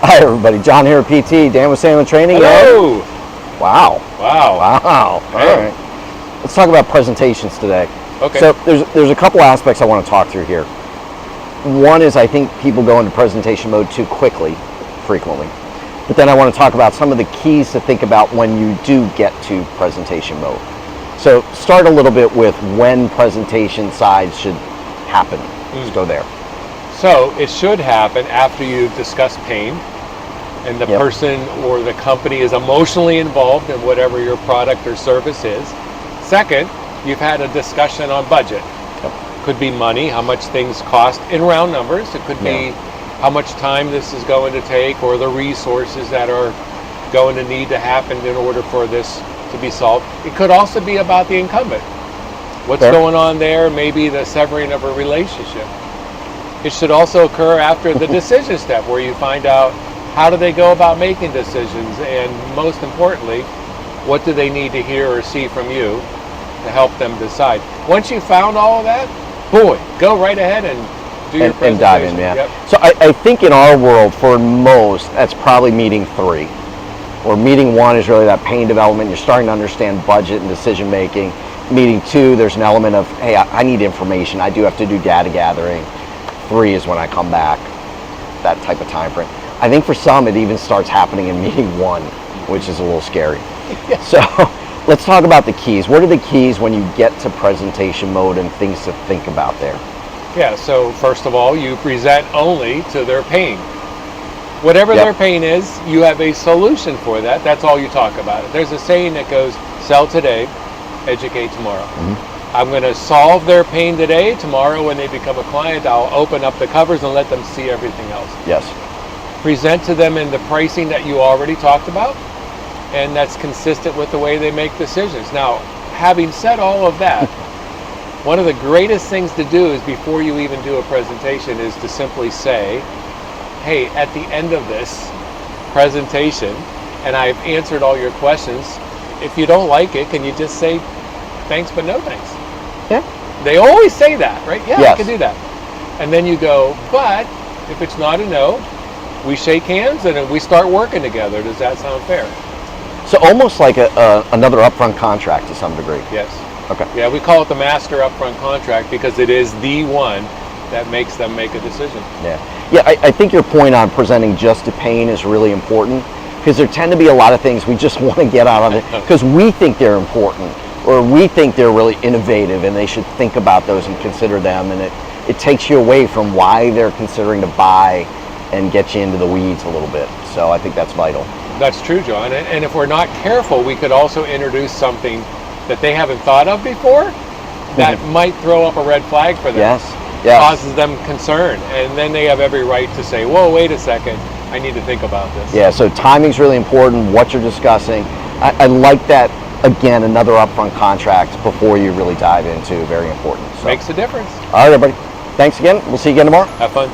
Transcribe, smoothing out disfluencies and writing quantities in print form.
Hi everybody, John here at PT, Dan with Salmon Training. Hello! Wow. Wow. All Hey. right. Let's talk about presentations today. Okay. So there's a couple aspects I want to talk through here. One is I think people go into presentation mode too quickly, frequently. But then I want to talk about some of the keys to think about when you do get to presentation mode. So start a little bit with when presentation sides should happen. Let's go there. So it should happen after you've discussed pain and the person or the company is emotionally involved in whatever your product or service is. Second, you've had a discussion on budget. Could be money, how much things cost in round numbers. It could be how much time this is going to take or the resources that are going to need to happen in order for this to be solved. It could also be about the incumbent. What's going on there? Maybe the severing of a relationship. It should also occur after the decision step where you find out how do they go about making decisions and most importantly, what do they need to hear or see from you to help them decide. Once you've found all of that, boy, go right ahead and do your presentation. And dive in, So I think in our world, for most, that's probably meeting 3. Or meeting 1 is really that pain development. You're starting to understand budget and decision making. Meeting 2, there's an element of, hey, I need information. I do have to do data gathering. 3 is when I come back, that type of time frame. I think for some it even starts happening in meeting 1, which is a little scary. So let's talk about the keys. What are the keys when you get to presentation mode and things to think about there? Yeah, so first of all, you present only to their pain. Whatever their pain is, you have a solution for that. That's all you talk about. There's a saying that goes, sell today, educate tomorrow. I'm going to solve their pain today. Tomorrow when they become a client, I'll open up the covers and let them see everything else. Yes. Present to them in the pricing that you already talked about, and that's consistent with the way they make decisions. Now, having said all of that, one of the greatest things to do is before you even do a presentation is to simply say, hey, at the end of this presentation, and I've answered all your questions, if you don't like it, can you just say thanks but no thanks? Yeah. They always say that, right? Yeah, Yes. I can do that. And then you go, but if it's not a no, we shake hands and then we start working together. Does that sound fair? So almost like another upfront contract to some degree. Yes. Okay. Yeah, we call it the master upfront contract because it is the one that makes them make a decision. Yeah, I think your point on presenting just to pain is really important because there tend to be a lot of things we just want to get out of it because we think they're important or we think they're really innovative and they should think about those and consider them, and it takes you away from why they're considering to buy and get you into the weeds a little bit. So I think that's vital. That's true, John. And if we're not careful, we could also introduce something that they haven't thought of before that might throw up a red flag for them. Yes. Causes them concern. And then they have every right to say, whoa, wait a second, I need to think about this. Yeah, so timing's really important, what you're discussing. I like that, again, another upfront contract before you really dive into, very important. So. Makes a difference. All right, everybody. Thanks again. We'll see you again tomorrow. Have fun.